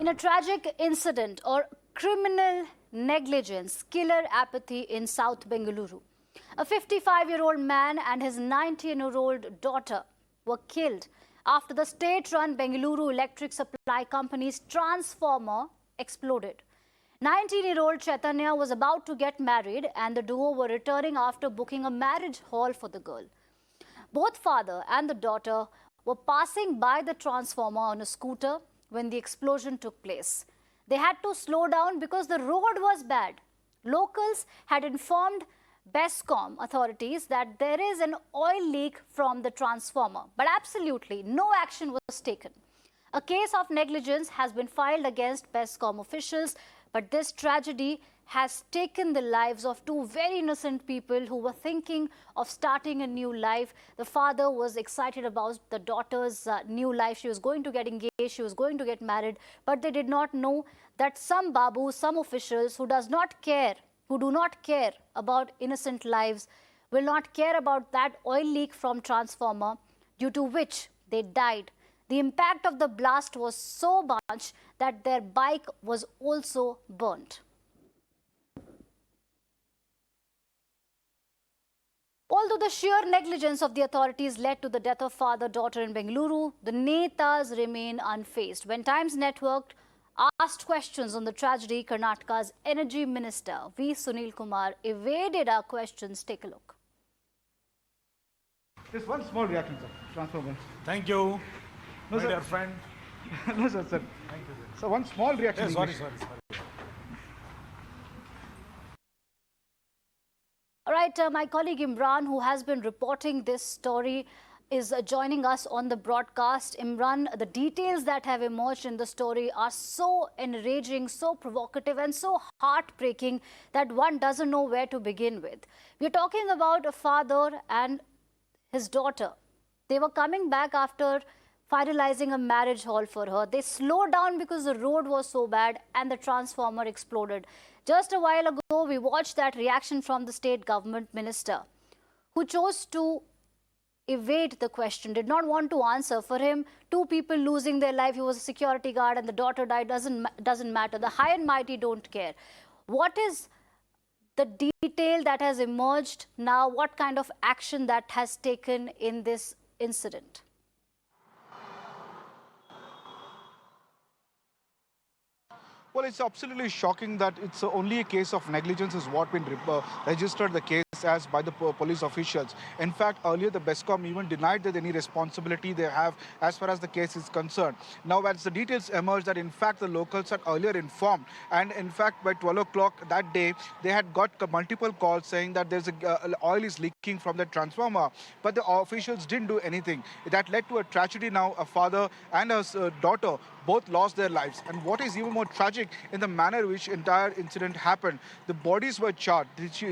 In a tragic incident or criminal negligence, killer apathy in South Bengaluru, a 55-year-old man and his 19-year-old daughter were killed after the state-run Bengaluru Electric Supply Company's transformer exploded. 19-year-old Chaitanya was about to get married and the duo were returning after booking a marriage hall for the girl. Both father and the daughter were passing by the transformer on a scooter when the explosion took place. They had to slow down because the road was bad. Locals had informed Bescom authorities that there is an oil leak from the transformer, but absolutely no action was taken. A case of negligence has been filed against Bescom officials, but this tragedy has taken the lives of two very innocent people who were thinking of starting a new life. The father was excited about the daughter's new life. She was going to get engaged, she was going to get married, but they did not know that some babu, some officials who do not care about innocent lives, will not care about that oil leak from transformer, due to which they died. The impact of the blast was so much that their bike was also burnt. Although the sheer negligence of the authorities led to the death of father-daughter in Bengaluru, the Netas remain unfazed. When Times Network asked questions on the tragedy, Karnataka's Energy Minister V. Sunil Kumar evaded our questions. Take a look. Just one small reaction, sir. Transformer. Thank you, No, my sir. dear friend. No, sir. Thank you, sir. So one small reaction. Sorry. All right, my colleague Imran, who has been reporting this story, is joining us on the broadcast. Imran, the details that have emerged in the story are so enraging, so provocative and so heartbreaking that one doesn't know where to begin with. We're talking about a father and his daughter. They were coming back after finalizing a marriage hall for her. They slowed down because the road was so bad and the transformer exploded. Just a while ago, we watched that reaction from the state government minister, who chose to evade the question, did not want to answer. For him, two people losing their life, he was a security guard and the daughter died, doesn't matter. The high and mighty don't care. What is the detail that has emerged now? What kind of action that has taken in this incident? Well, it's absolutely shocking that it's only a case of negligence is what been registered the case as by the police officials. In fact, earlier the Bescom even denied that any responsibility they have as far as the case is concerned. Now, as the details emerged that in fact the locals had earlier informed, and in fact by 12 o'clock that day they had got multiple calls saying that there's oil is leaking from the transformer, but the officials didn't do anything. That led to a tragedy. Now a father and a daughter both lost their lives. And what is even more tragic in the manner in which entire incident happened, the bodies were charred. She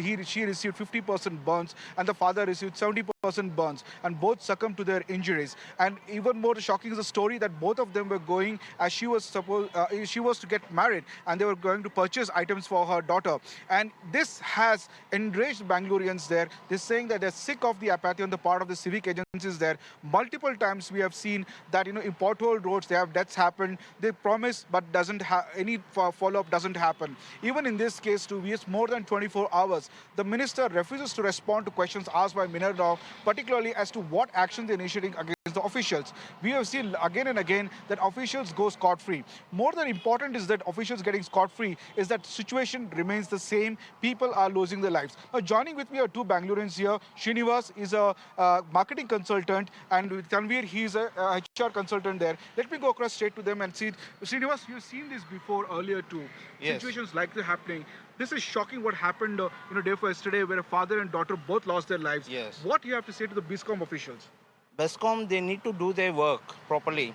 received 50% burns and the father received 70% burns, and both succumbed to their injuries. And even more shocking is the story that both of them were going, as she was to get married and they were going to purchase items for her daughter. And this has enraged Bangaloreans there. They're saying that they're sick of the apathy on the part of the civic agencies there. Multiple times we have seen that, in pothole roads, they have deaths happen. They promise, but doesn't have any follow-up doesn't happen. Even in this case, too, we have more than 24 hours. The minister refuses to respond to questions asked by Minerva, particularly as to what action they're initiating against the officials. We have seen again and again that officials go scot-free. More than important is that officials getting scot-free is that situation remains the same. People are losing their lives. Now, joining with me are two Bangaloreans here. Shivaraj is a marketing consultant, and Tanvir, he's a HR consultant there. Let me go across straight to them and see. Srinivas, you've seen this before earlier too. Yes. Situations like this happening. This is shocking what happened day for yesterday, where a father and daughter both lost their lives. Yes. What do you have to say to the Bescom officials? Bescom, they need to do their work properly.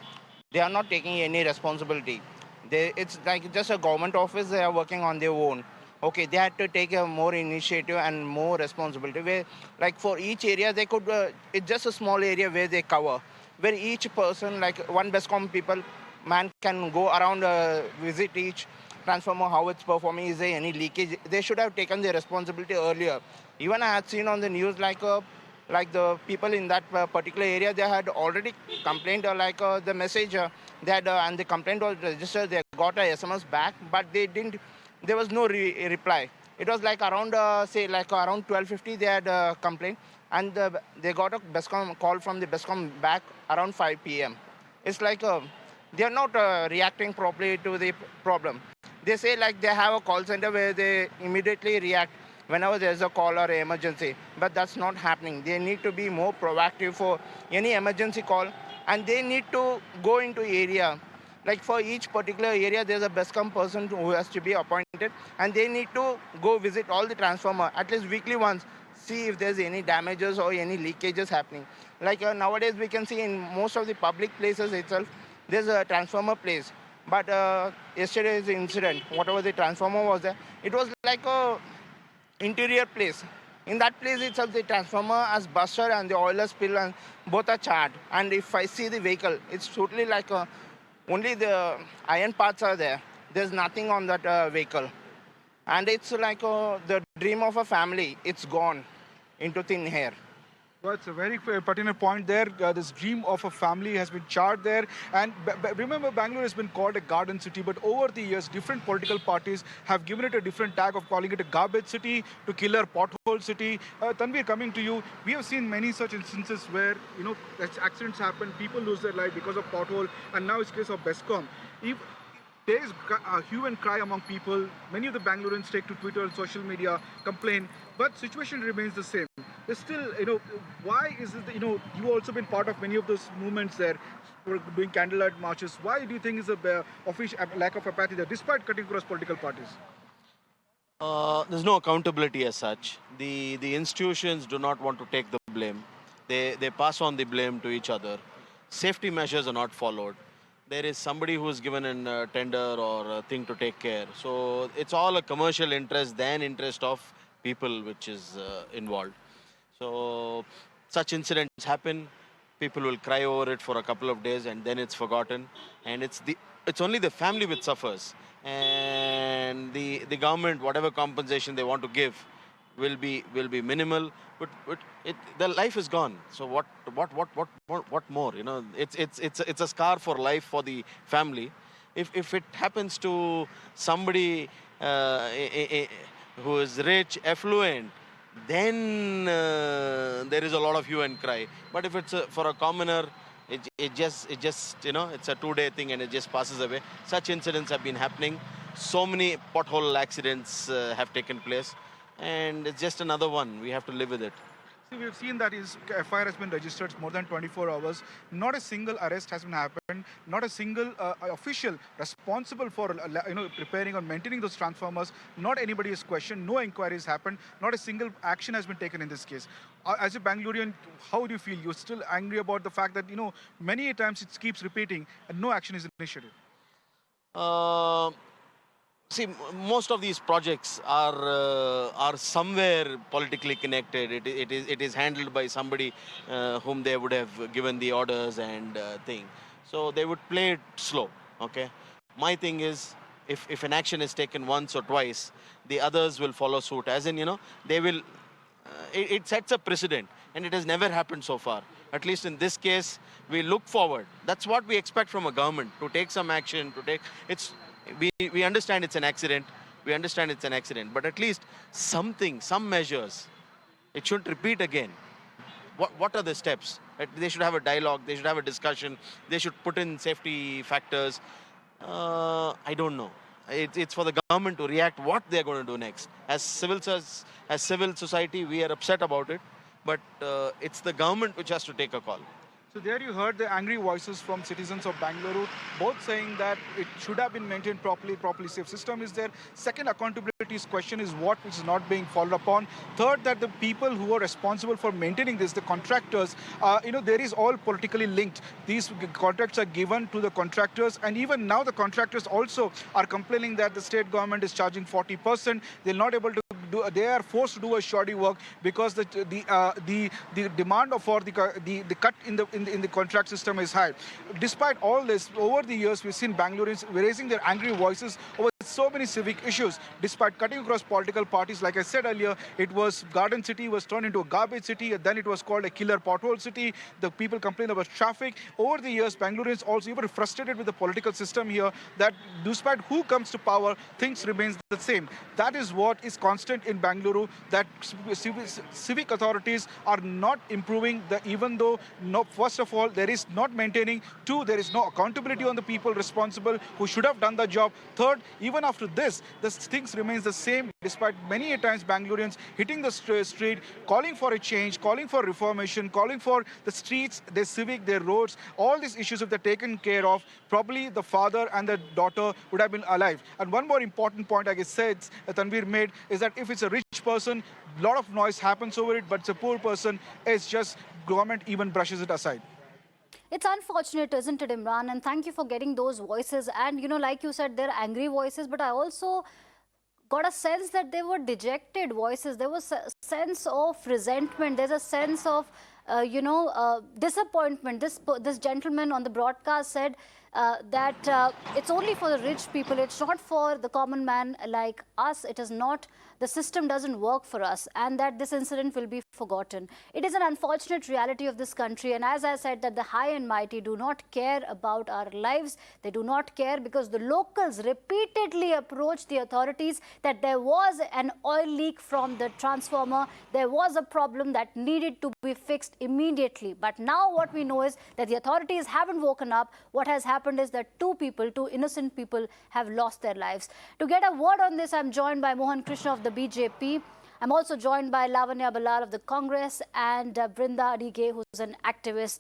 They are not taking any responsibility. It's like just a government office, they are working on their own. Okay, they had to take a more initiative and more responsibility. Where, like for each area, they could, it's just a small area where they cover. Where each person, like one Bescom man can go around, visit each transformer, how it's performing, is there any leakage. They should have taken their responsibility earlier. Even I had seen on the news, like the people in that particular area, they had already complained, the message, and the complaint was registered, they're got a SMS back, but they didn't. There was no reply. It was like around, say, like around 12:50 they had complained, and they got a BESCOM call from the BESCOM back around 5 p.m. It's like they are not reacting properly to the problem. They say like they have a call center where they immediately react whenever there's a call or emergency, but that's not happening. They need to be more proactive for any emergency call, and they need to go into area. Like for each particular area, there's a BESCOM person who has to be appointed, and they need to go visit all the transformer at least weekly once, see if there's any damages or any leakages happening. Like nowadays, we can see in most of the public places itself, there's a transformer place. But yesterday's incident, whatever the transformer was there, it was like a interior place. In that place itself, the transformer has busted and the oil has spilled and both are charred. And if I see the vehicle, it's totally like only the iron parts are there. There's nothing on that vehicle. And it's like the dream of a family. It's gone into thin air. Well, it's a very pertinent point there. This dream of a family has been charred there. And remember, Bangalore has been called a garden city, but over the years, different political parties have given it a different tag of calling it a garbage city, to killer pothole city. Tanvir, coming to you, we have seen many such instances where, accidents happen, people lose their life because of pothole, and now it's case of BESCOM. If there is a hue and cry among people, many of the Bangaloreans take to Twitter and social media, complain, but situation remains the same. There's still, why is it, you've also been part of many of those movements there, doing candlelight marches. Why do you think is a lack of apathy there, despite cutting across political parties? There's no accountability as such. The institutions do not want to take the blame. They pass on the blame to each other. Safety measures are not followed. There is somebody who is given a tender or a thing to take care. So it's all a commercial interest than interest of people which is involved. So such incidents happen. People will cry over it for a couple of days and then it's forgotten. And it's only the family which suffers. And the government, whatever compensation they want to give, will be minimal. But the life is gone. So what more? It's a scar for life for the family. If it happens to somebody who is rich, affluent, then there is a lot of hue and cry. But if it's for a commoner, it just it's a 2-day thing and it just passes away. Such incidents have been happening. So many pothole accidents have taken place, and it's just another one. We have to live with it. See, we've seen that his FIR has been registered more than 24 hours. Not a single arrest has been happened. Not a single official responsible for preparing or maintaining those transformers. Not anybody is questioned. No inquiries happened. Not a single action has been taken in this case. As a Bangalorean, how do you feel? You're still angry about the fact that many times it keeps repeating and no action is initiated. See, most of these projects are somewhere politically connected. It is handled by somebody whom they would have given the orders and thing. So they would play it slow. Okay. My thing is, if an action is taken once or twice, the others will follow suit. As in, they will. It sets a precedent, and it has never happened so far. At least in this case, we look forward. That's what we expect from a government, to take some action. We understand it's an accident. But at least some measures. It shouldn't repeat again. What are the steps? They should have a dialogue. They should have a discussion. They should put in safety factors. I don't know. It's for the government to react what they're going to do next. As civil society, we are upset about it. But it's the government which has to take a call. So there you heard the angry voices from citizens of Bengaluru, both saying that it should have been maintained properly safe system is there. Second, accountability's question is what is not being followed upon. Third, that the people who are responsible for maintaining this, the contractors, there is all politically linked. These contracts are given to the contractors, and even now the contractors also are complaining that the state government is charging 40%. They're not able to they are forced to do a shoddy work because the demand for the cut in the contract system is high. Despite all this, over the years we've seen Bangaloreans raising their angry voices over so many civic issues. Despite cutting across political parties, like I said earlier, it was Garden City was turned into a garbage city, and then it was called a killer pothole city. The people complained about traffic. Over the years, Bangaloreans also even frustrated with the political system here, that despite who comes to power, things remains the same. That is what is constant in Bengaluru, that civic authorities are not improving, even though, no, first of all, there is not maintaining. Two, there is no accountability on the people responsible who should have done the job. Third, even after this, the things remains the same, despite many a times Bangaloreans hitting the street, calling for a change, calling for reformation, calling for the streets, their civic, their roads, all these issues, if they're taken care of, probably the father and the daughter would have been alive. And one more important point, like I said, Tanvir made, is that if it's a rich person, a lot of noise happens over it, but it's a poor person, it's just government even brushes it aside. It's unfortunate, isn't it, Imran? And thank you for getting those voices. And, you know, like you said, they're angry voices, but I also got a sense that they were dejected voices. There was a sense of resentment. There's a sense of, disappointment. This gentleman on the broadcast said that it's only for the rich people. It's not for the common man like us. It is not. The system doesn't work for us, and that this incident will be forgotten. It is an unfortunate reality of this country, and as I said, that the high and mighty do not care about our lives. They do not care because the locals repeatedly approached the authorities that there was an oil leak from the transformer. There was a problem that needed to be fixed immediately. But now what we know is that the authorities haven't woken up. What has happened is that two innocent people have lost their lives. To get a word on this, I'm joined by Mohan Krishna of the BJP. I'm also joined by Lavanya Balal of the Congress and Brinda Adige, who's an activist.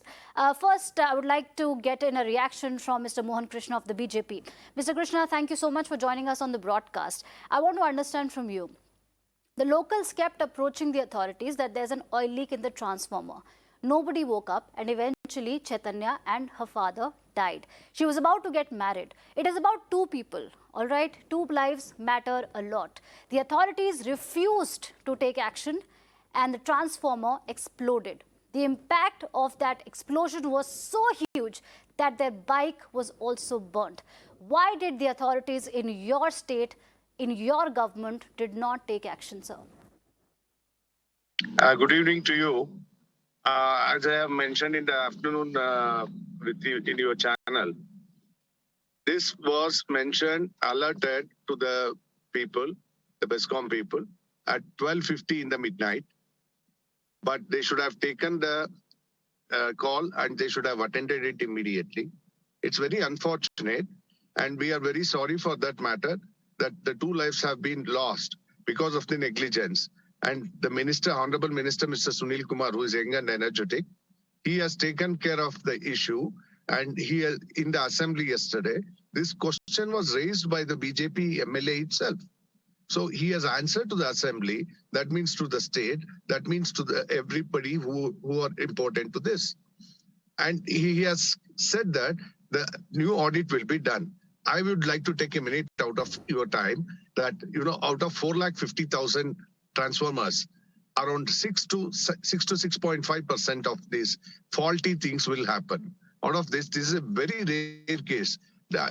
First, I would like to get in a reaction from Mr. Mohan Krishna of the BJP. Mr. Krishna, thank you so much for joining us on the broadcast. I want to understand from you. The locals kept approaching the authorities that there's an oil leak in the transformer. Nobody woke up, and eventually Chaitanya and her father died. She was about to get married. It is about two people, all right? Two lives matter a lot. The authorities refused to take action, and the transformer exploded. The impact of that explosion was so huge that their bike was also burnt. Why did the authorities in your state, in your government, did not take action, sir? Good evening to you. As I have mentioned in the afternoon with you in your channel, this was mentioned, alerted to the people, the BESCOM people, at 12:50 in the midnight. But they should have taken the call and they should have attended it immediately. It's very unfortunate, and we are very sorry for that matter, that the two lives have been lost because of the negligence. And the minister, Honorable Minister, Mr. Sunil Kumar, who is young and energetic, he has taken care of the issue. And he has, in the assembly yesterday, this question was raised by the BJP MLA itself. So he has answered to the assembly. That means to the state. That means to everybody who are important to this. And he has said that the new audit will be done. I would like to take a minute out of your time that, out of 450,000 transformers, around 6 to 6.5% of these faulty things will happen. Out of this is a very rare case.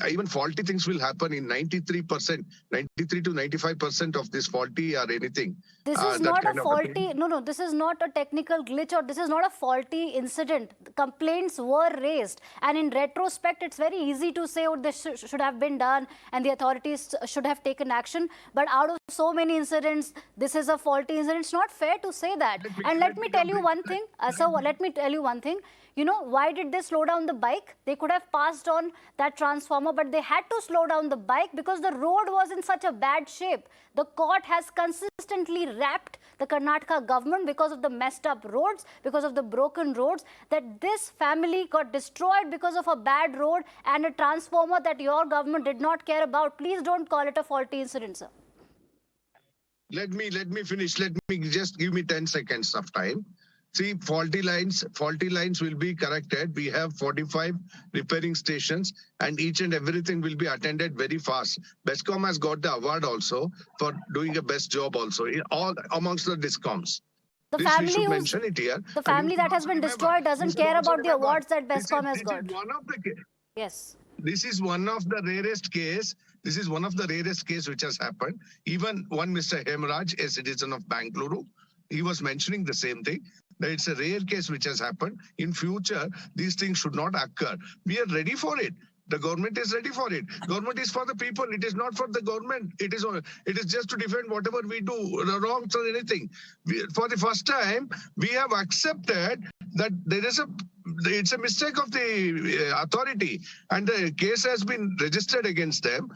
Even faulty things will happen in 93% to 95% of this faulty or anything. This is not a faulty, this is not a technical glitch, or this is not a faulty incident. The complaints were raised. And in retrospect, it's very easy to say, oh, this should have been done and the authorities should have taken action. But out of so many incidents, this is a faulty incident. It's not fair to say that. And let me tell you one thing. Let me tell you one thing. Why did they slow down the bike? They could have passed on that transformer, but they had to slow down the bike because the road was in such a bad shape. The court has consistently rapped the Karnataka government because of the messed up roads, because of the broken roads, that this family got destroyed because of a bad road and a transformer that your government did not care about. Please don't call it a faulty incident, sir. Let me finish. Let me just give me 10 seconds of time. See, faulty lines will be corrected. We have 45 repairing stations, and each and everything will be attended very fast. BESCOM has got the award also for doing a best job also, all amongst the DISCOMs. The family that has been destroyed doesn't care about the awards that BESCOM has got. One of the yes. This is one of the rarest case This is one of the rarest case which has happened. Even one Mr. Hemraj, a citizen of Bengaluru, he was mentioning the same thing. That it's a rare case which has happened. In future, these things should not occur. We are ready for it. The government is ready for it. Government is for the people. It is not for the government. It is just to defend whatever we do, wrongs or anything. For the first time, we have accepted that it's a mistake of the authority, and the case has been registered against them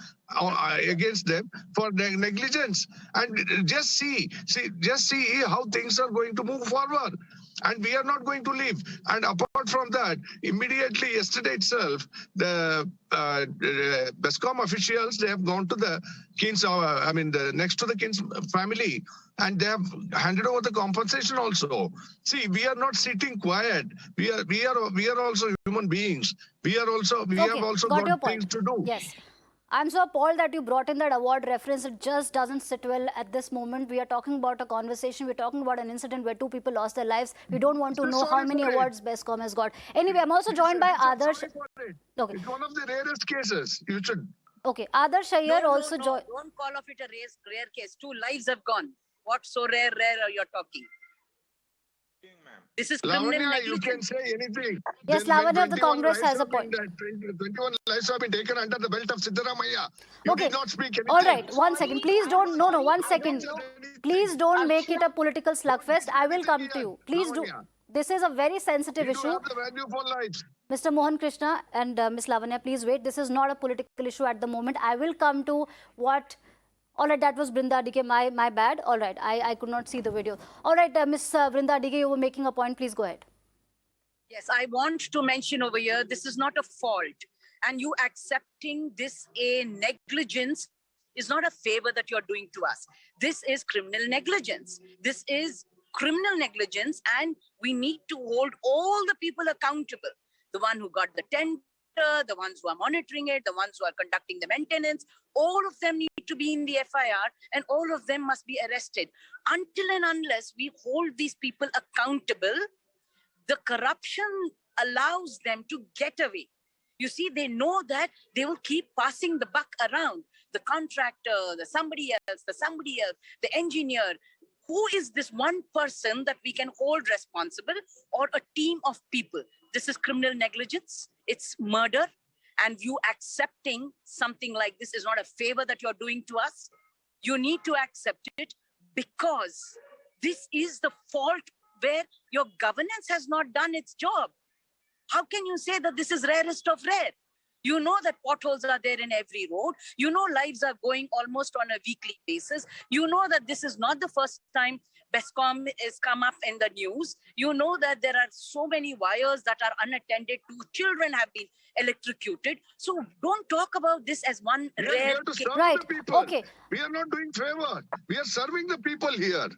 for negligence. And just see how things are going to move forward. And we are not going to leave. And apart from that, immediately yesterday itself, the BESCOM officials, they have gone to the Kins, next to the Kins family, and they have handed over the compensation also. See, we are not sitting quiet. We are also human beings. We have also got things to do. Yes. I'm so appalled that you brought in that award reference. It just doesn't sit well at this moment. We are talking about a conversation. We're talking about an incident where 2 people lost their lives. We don't want to know how many awards BESCOM has got. Anyway, I'm also joined by Adarsh. Okay. It's one of the rarest cases. You should. Okay, Adarsh Iyer also joined. Don't call of it a rare case. 2 lives have gone. What's so rare you're talking? This is criminal negligence. You can say anything. Yes, Lavanya of the Congress has a point. 21 lives have been taken under the belt of Siddaramaiah. You did not speak anything. All right, 1 second. Please don't, no, 1 second. Please don't make it a political slugfest. I will come to you. Please do. This is a very sensitive issue. The value for lives. Mr. Mohan Krishna and Ms. Lavanya, please wait. This is not a political issue at the moment. I will come to what... All right, that was Brinda DK, my bad. All right, I could not see the video. All right, Ms. Brinda DK, you were making a point. Please go ahead. Yes, I want to mention over here, this is not a fault. And you accepting this a negligence is not a favor that you're doing to us. This is criminal negligence. This is criminal negligence, and we need to hold all the people accountable. The one who got the tender, the ones who are monitoring it, the ones who are conducting the maintenance, all of them need to be in the FIR, and all of them must be arrested. Until and unless we hold these people accountable, the corruption allows them to get away. You see, they know that they will keep passing the buck around. The contractor, somebody else, the engineer. Who is this one person that we can hold responsible, or a team of people? This is criminal negligence. It's murder. And you accepting something like this is not a favor that you're doing to us. You need to accept it because this is the fault where your governance has not done its job. How can you say that this is rarest of rare? You know that potholes are there in every road. You know lives are going almost on a weekly basis. You know that this is not the first time BESCOM has come up in the news. You know that there are so many wires that are unattended to. Children have been electrocuted. So don't talk about this as one rare case. Right. The people. Okay. We are not doing favor. We are serving the people here.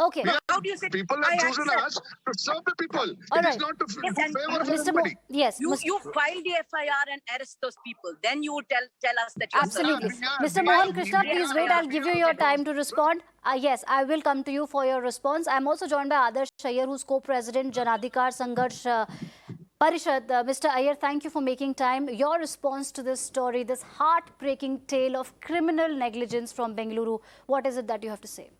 Okay. How do you say People have chosen us to serve the people. All It right. is not to do Yes, and favor for Mr. somebody. Yes. You file the FIR and arrest those people. Then you will tell us that you're Absolutely. Yeah, Mr. yeah, Mohan Krishna, yeah, please yeah, wait. yeah. I'll give you your time to respond. Yes, I will come to you for your response. I'm also joined by Adarsh Iyer, who's co-president, Janadhikar Sangharsh Parishad. Mr. Iyer, thank you for making time. Your response to this story, this heartbreaking tale of criminal negligence from Bengaluru, what is it that you have to say?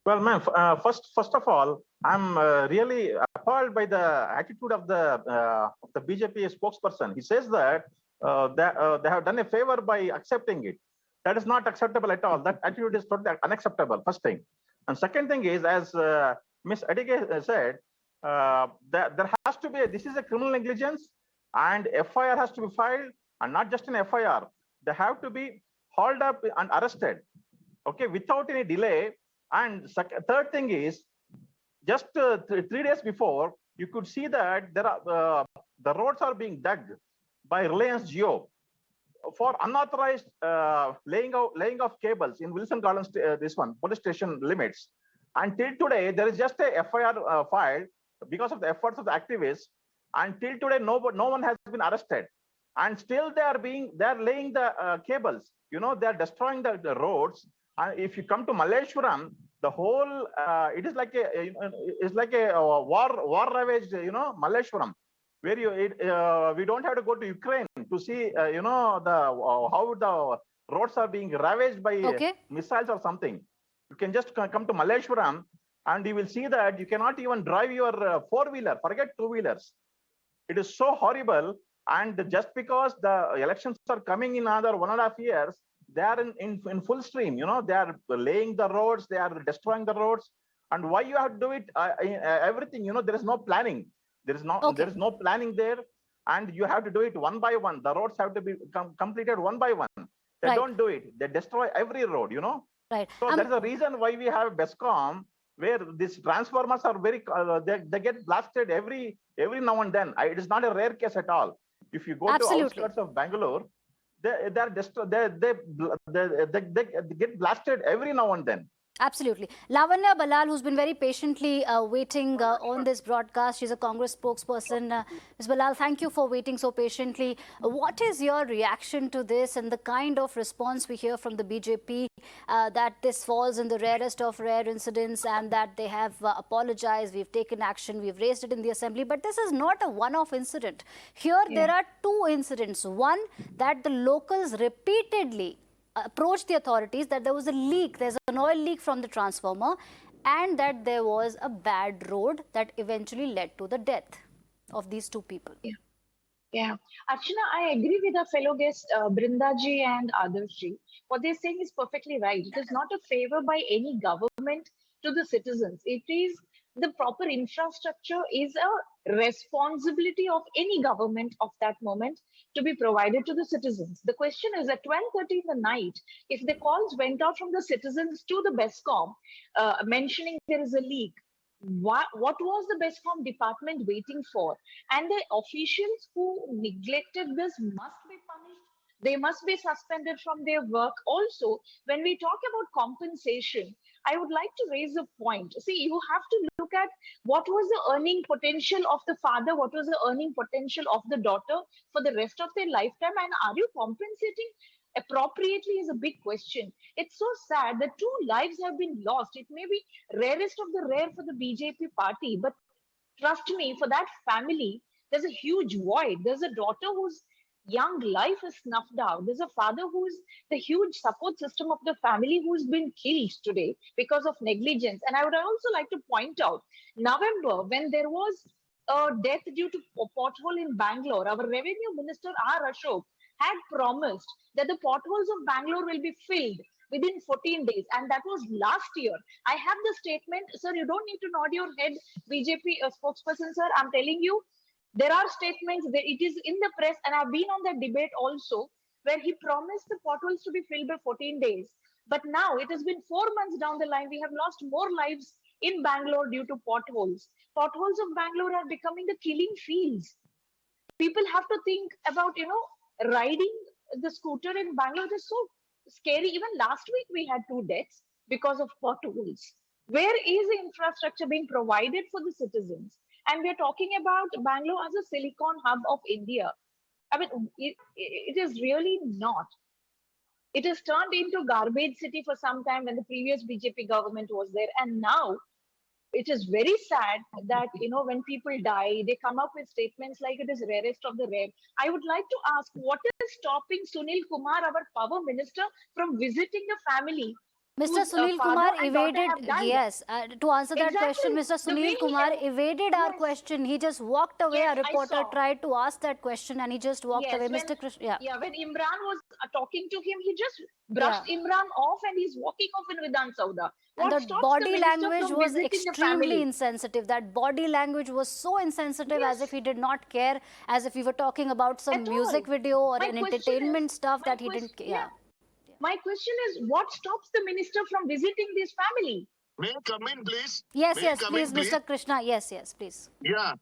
Well, ma'am, first of all, I'm really appalled by the attitude of the BJP spokesperson. He says that they have done a favor by accepting it. That is not acceptable at all. That attitude is totally unacceptable, first thing. And second thing is, as Ms. Adige said, there has to be, this is a criminal negligence, and FIR has to be filed, and not just an FIR. They have to be hauled up and arrested, okay, without any delay. And third thing is, just 3 days before, you could see that there are the roads are being dug by Reliance Jio for unauthorized laying of cables in Wilson Gardens, police station limits. Until today, there is just a FIR filed because of the efforts of the activists. Until today, no one has been arrested, and still they are laying the cables. You know, they are destroying the roads. And if you come to Malleshwaram, the whole it is like a war ravaged, Malleshwaram, where we don't have to go to Ukraine to see, how the roads are being ravaged by missiles or something. You can just come to Malleshwaram and you will see that you cannot even drive your four-wheeler, forget two-wheelers. It is so horrible. And just because the elections are coming in another 1.5 years, they are in full stream. They are laying the roads, they are destroying the roads. And why you have to do it? Everything, there is no planning. There is no planning there, and you have to do it one by one. The roads have to be completed one by one. They don't do it. They destroy every road. Right. So that's the reason why we have BESCOM, where these transformers are very they get blasted every now and then. It is not a rare case at all. If you go to outskirts of Bangalore, they get blasted every now and then. Absolutely. Lavanya Balal, who's been very patiently waiting on this broadcast. She's a Congress spokesperson. Ms. Balal, thank you for waiting so patiently. What is your reaction to this and the kind of response we hear from the BJP that this falls in the rarest of rare incidents and that they have apologized, we've taken action, we've raised it in the assembly. But this is not a one-off incident. Here, there are two incidents. One, that the locals repeatedly approached the authorities that there was a leak, there's an oil leak from the transformer, and that there was a bad road that eventually led to the death of these two people. Yeah. Archana, I agree with our fellow guests, Brindaji and Adarshi. What they're saying is perfectly right. It is not a favor by any government to the citizens. It is the proper infrastructure is a responsibility of any government of that moment to be provided to the citizens. The question is at 12:30 in the night, if the calls went out from the citizens to the BESCOM mentioning there is a leak, what was the BESCOM department waiting for? And the officials who neglected this must be punished. They must be suspended from their work. Also, when we talk about compensation, I would like to raise a point. See, you have to look at what was the earning potential of the father, what was the earning potential of the daughter for the rest of their lifetime, and are you compensating appropriately is a big question. It's so sad that 2 lives have been lost. It may be rarest of the rare for the BJP party, but trust me, for that family, there's a huge void. There's a daughter whose young life is snuffed out. There's a father who's the huge support system of the family who's been killed today because of negligence. And I would also like to point out, November, when there was a death due to a pothole in Bangalore, our Revenue Minister R. Ashok had promised that the potholes of Bangalore will be filled within 14 days. And that was last year. I have the statement. Sir, you don't need to nod your head, BJP spokesperson, sir. I'm telling you, there are statements, it is in the press, and I've been on that debate also, where he promised the potholes to be filled by 14 days. But now it has been 4 months down the line. We have lost more lives in Bangalore due to potholes. Potholes of Bangalore are becoming the killing fields. People have to think about, riding the scooter in Bangalore is so scary. Even last week we had 2 deaths because of potholes. Where is the infrastructure being provided for the citizens? And we're talking about Bangalore as a silicon hub of India. I mean, it is really not. It has turned into garbage city for some time when the previous BJP government was there. And now it is very sad that, when people die, they come up with statements like it is rarest of the rare. I would like to ask, what is stopping Sunil Kumar, our power minister, from visiting the family? Mr. Sunil Kumar evaded, yes, to answer that question, Mr. Sunil Kumar evaded our question. He just walked away. Yes, a reporter tried to ask that question and he just walked away. Mr. Krishna, when Imran was talking to him, he just brushed Imran off and he's walking off in Vidhan Sauda. And the body language was extremely insensitive. That body language was so insensitive, as if he did not care, as if we were talking about some music video or an entertainment stuff that he didn't care. My question is, what stops the minister from visiting this family? May I come in, please? Yes, please, Mr. Krishna. Yes, please. Yeah.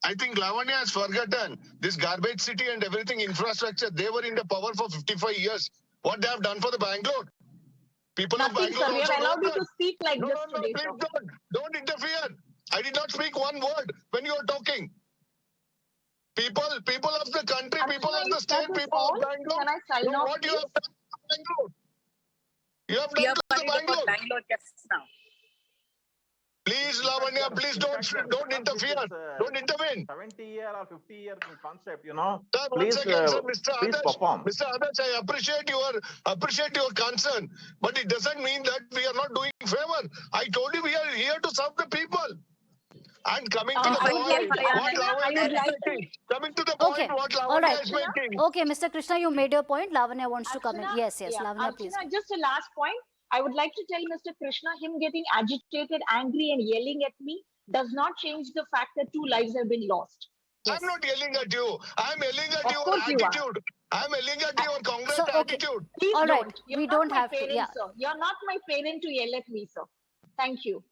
I think Lavanya has forgotten this garbage city and everything infrastructure. They were in the power for 55 years. What they have done for the Bangalore? People of Bangalore. Sir, we have allowed you to speak like this today. Please don't interfere. I did not speak one word when you were talking. People of the country, people of the state, people of Bangalore. Can I sign off, what you have done to Bangalore? You have done to the Bangalore. About Bangalore just now. 12:30 in the night, when there was a death due to pothole in Bangalore, Please, Lavanya, please don't interfere. Don't intervene. 70-year or 50-year concept, you know. Sir, Please, once again, sir, Mr. please Adarsh, perform. Mr. Adarsh, I appreciate your concern, but it doesn't mean that we are not doing favor. I told you we are here to serve the people. And coming to the I point, would like- what Lavanya would is like to- making. Coming to the point, Okay. what All Lavanya right. is making. Okay, Mr. Krishna, you made your point. Lavanya wants to come in. Archana, Yes, yeah, Lavanya, please. Archana, just a last point. I would like to tell Mr. Krishna, him getting agitated, angry, and yelling at me does not change the fact that 2 lives have been lost. Yes. I'm not yelling at you. I'm yelling at Of your course you are. attitude. I'm yelling at your Congress So, okay. attitude. Please All right, don't. You're we not don't my have to, parent, yeah. sir. You're not my parent to yell at me, sir. Thank you.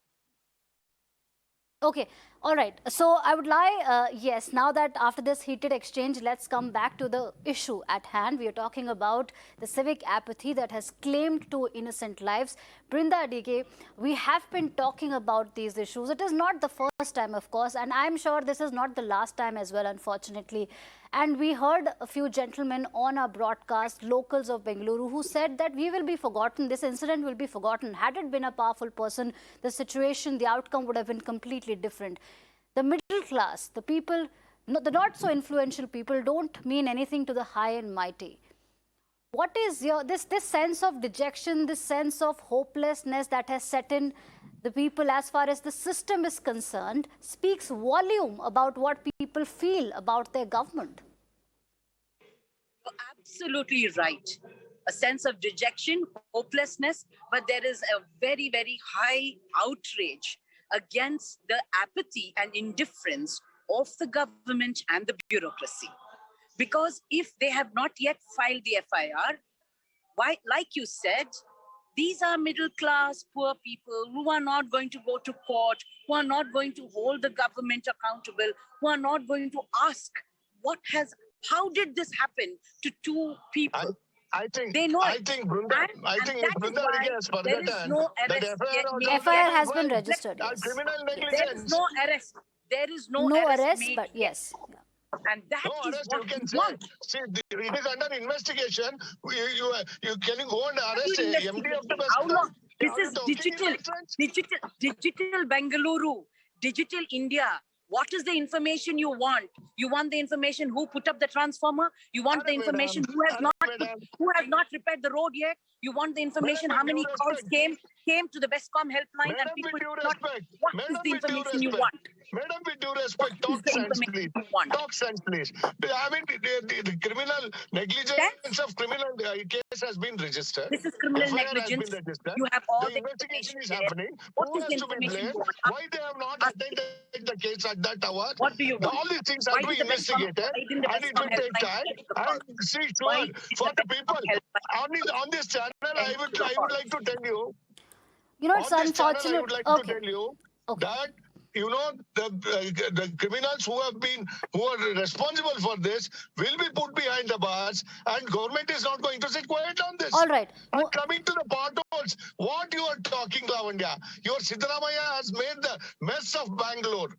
Okay, all right. So I would like, yes, now that after this heated exchange, let's come back to the issue at hand. We are talking about the civic apathy that has claimed 2 innocent lives. Brinda DK, we have been talking about these issues. It is not the first time, of course, and I'm sure this is not the last time as well, unfortunately. And we heard a few gentlemen on our broadcast, locals of Bengaluru, who said that we will be forgotten, this incident will be forgotten. Had it been a powerful person, the situation, the outcome would have been completely different. The middle class, the people, the not so influential people don't mean anything to the high and mighty. What is your, this sense of dejection, this sense of hopelessness that has set in the people as far as the system is concerned, speaks volume about what people feel about their government? You're absolutely right. A sense of dejection, hopelessness, but there is a very, very high outrage against the apathy and indifference of the government and the bureaucracy. Because if they have not yet filed the FIR, why, like you said, these are middle class, poor people who are not going to go to court, who are not going to hold the government accountable, who are not going to ask how did this happen to 2 people? I think They know I it. think Brinda, And I think that is Brinda why has there is forgotten no that arrest FIR yet was made FIR yet. has been registered, are yes. criminal There negligence. is no arrest. There is no arrest, made but yet. yes. Yeah. And that No is arrest, what you can we say. want. See, it is under investigation. You can go and arrest What a MD of the West. How long? This Are you is talking digital, nonsense? digital Bengaluru, digital India. What is the information you want? You want the information who put up the transformer? You want the information who has not repaired the road yet? You want the information how many calls came to the Bestcom helpline and Madam, people with due did not. respect. What Madam, is the with due information you respect. want? Madam, with due What respect, is talk the sense, information please. you want? Talk sense, please. I mean, the criminal negligence of criminal case has been registered. This is criminal FIR has negligence. been registered. You have all The investigation is there. happening. What Who is has the to be information blamed? you want? Why they have not attended the case at that hour? What do you want? All these things Why have to be did the Bestcom- investigated, why didn't the and it Bestcom will take helpline time. take the call? And see, Why sure, did for the the people Bestcom on this channel, I would like to tell you. You know, it's On this channel, I unfortunate. would like Okay. to tell you Okay. that the criminals who are responsible for this will be put behind the bars, and government is not going to sit quiet on this. All right. And coming to the potholes, what you are talking, Lavanya, your Siddaramaiah has made the mess of Bangalore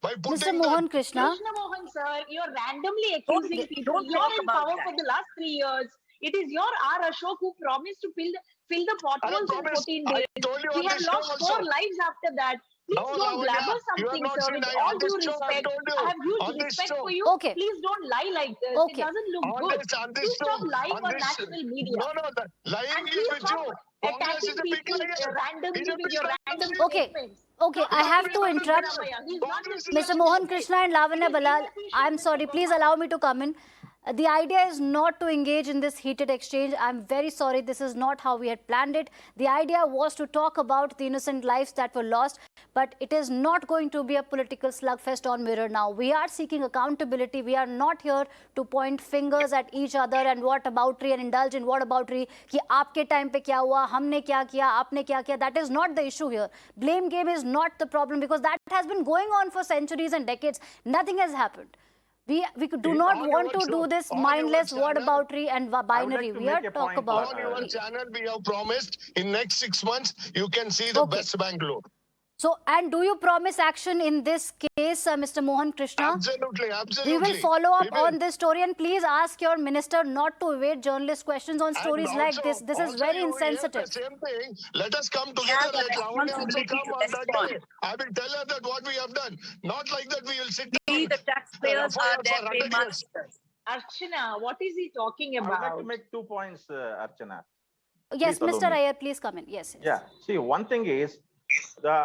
by putting Mr. Mohan Krishna. Krishna Mohan, sir, you're randomly accusing people. don't You're talk in about power that. for the last 3 years. It is your R. Ashok who promised to fill the potholes in promised. 14 I days. told you We on have this show lost also. 4 lives after that. Please No, don't Lavanya, blabber you have something, not sir. seen. With On all this due show, I respect, told you. I have huge On this respect show. for you. Okay. Please don't lie like this. Okay. It doesn't look On good. this Please stop show, lying on on this- national media. No, the lying And is please with stop you. Congress is attacking a big people liar. randomly He's a with big your liar. random Okay. statements. Okay, Stop I have to attacking interrupt. Siddaramaiya. He's not Congress the is a Mr. PM Mohan today. Krishna and Lavanya He's Balal, inefficient, I'm Mr. sorry, please Mohan. allow me to come in. The idea is not to engage in this heated exchange. I'm very sorry, this is not how we had planned it. The idea was to talk about the innocent lives that were lost, but it is not going to be a political slugfest on Mirror now. We are seeking accountability. We are not here to point fingers at each other and whataboutery and indulge in whataboutery. Ki aapke time pe kya hua, humne kya kiya, aapne kya kiya. That is not the issue here. Blame game is not the problem because that has been going on for centuries and decades. Nothing has happened. We do not On want your to do show, this on your mindless channel, whataboutery and binary. to We are make a talk point, about. On your channel, we have promised in next 6 months, you can see the Okay. best Bangalore. So, and do you promise action in this case, Mr. Mohan Krishna? Absolutely, absolutely. We will follow up We will. on this story, and please ask your minister not to evade journalist questions on stories And like also- this. This is also very you hear insensitive. the same thing. Let us come have together. a Let Lavanya also responsibility come to on that respond. day. I will tell her that what we have done. Not like that we will sit We, down the taxpayers, are for their 100 years. paymasters. Archana, what is he talking I would like to about? make 2 points, Archana. Yes, Please allow Mr. me. Iyer, please come in. Yes, yes. Yeah. See, one thing is the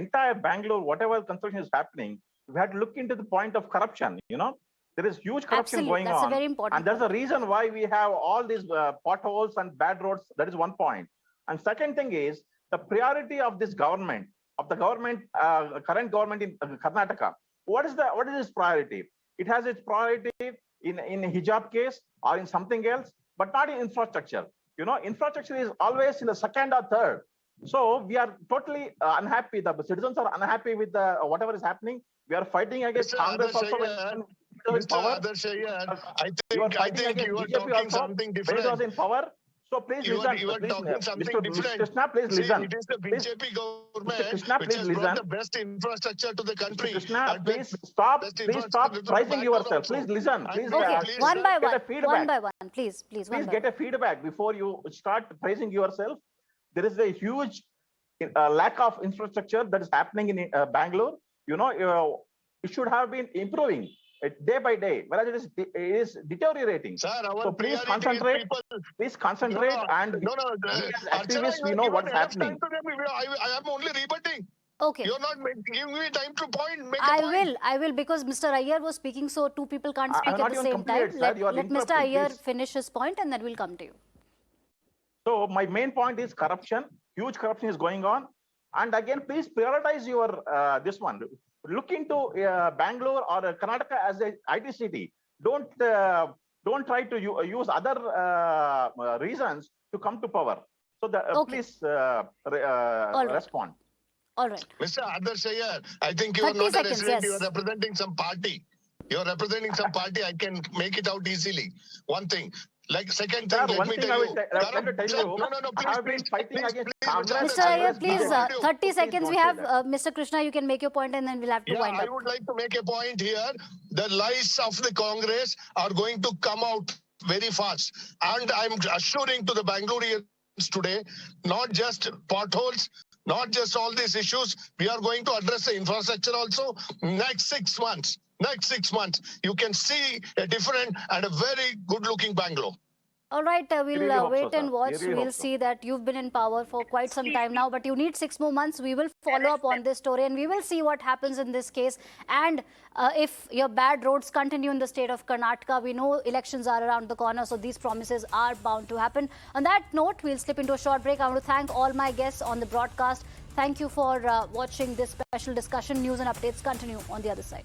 entire Bangalore, whatever construction is happening, we had to look into the point of corruption. There is huge corruption Absolutely. going That's on. a very important And there's a point. reason why we have all these potholes and bad roads. That is one point. And second thing is the priority of this government, current government in Karnataka. What is its priority? It has its priority in hijab case or in something else, but not in infrastructure. Infrastructure is always in the second or third. So we are totally unhappy. The citizens are unhappy with whatever is happening. We are fighting against Mr. Congress also Adarsh when it was in Mr. power. Adarsh Iyer, You are I fighting think against you are BJP talking also something when it was different. in power. So please You listen. are Please, talking something Mr. different. Krishna, please See, listen. it is the Please, BJP Mr. government Krishna, which please has brought listen. the best infrastructure to the Mr. country. Krishna, And please best stop infrastructure to praising Bangalore yourself. also. Please listen. And Please, Okay, please, one by get one. a feedback. One by one. Please, one Please by get one. a feedback before you start praising yourself. There is a huge lack of infrastructure that is happening in Bangalore. It should have been improving day by day, whereas it is deteriorating. Sir, our So please priority concentrate. is people. Please concentrate, and we as Archana, activists, you we are know given what's enough happening. time to them. I am only rebutting. Okay. You're not giving me time to make a point. I will, because Mr. Iyer was speaking, so two people can't I speak have at not the even same time. completed, sir. You are Let Mr. interrupting, Iyer please. finish his point, and then we'll come to you. So my main point is corruption. Huge corruption is going on. And again, please prioritize your this one. Look into Bangalore or Karnataka as a IT city. Don't try to use other reasons to come to power. So Okay. please All right. respond. All right. Mr. Adarsh Iyer, I think you are 30 not a seconds, resident. yes. You are representing some party. You are representing some party. I can make it out easily. One thing. Like second thing, Sir, let one me thing tell I you. would like to tell you. No, I please, have been fighting against Congress. Mr. Iyer, please, BJP. 30 Please seconds. don't We say have that. Mr. Krishna. You can make your point, and then we'll have to Yeah, wind I up. would like to make a point here. The lies of the Congress are going to come out very fast. And I'm assuring to the Bangaloreans today, not just potholes, not just all these issues. We are going to address the infrastructure also next 6 months. Next 6 months, you can see a different and a very good-looking Bangalore. All right, really we'll hope wait so, and sir. watch. We really We'll hope so. see that you've been in power for quite some time now, but you need 6 more months. We will follow up on this story, and we will see what happens in this case. And if your bad roads continue in the state of Karnataka, we know elections are around the corner, so these promises are bound to happen. On that note, we'll slip into a short break. I want to thank all my guests on the broadcast. Thank you for watching this special discussion. News and updates continue on the other side.